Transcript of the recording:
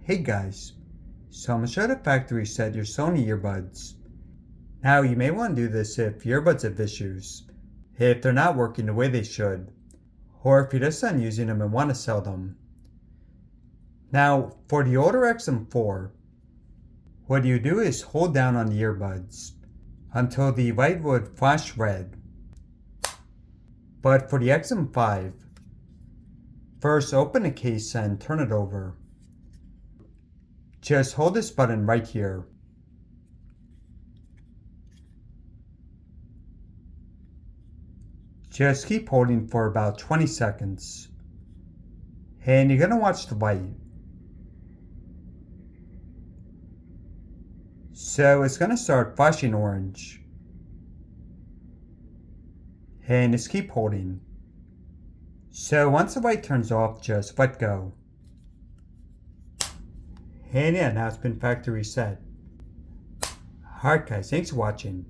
Hey guys, so I'm going to show you how to factory reset your Sony earbuds. Now you may want to do this if your earbuds have issues, if they're not working the way they should, or if you're just done using them and want to sell them. Now for the older XM4, what you do is hold down on the earbuds until the light would flash red. But for the XM5, first open the case and turn it over. Just hold this button right here. Just keep holding for about 20 seconds. And you're going to watch the light. So it's going to start flashing orange. And just keep holding. So once the light turns off, just let go. And yeah, now it's been factory reset. Alright guys, thanks for watching.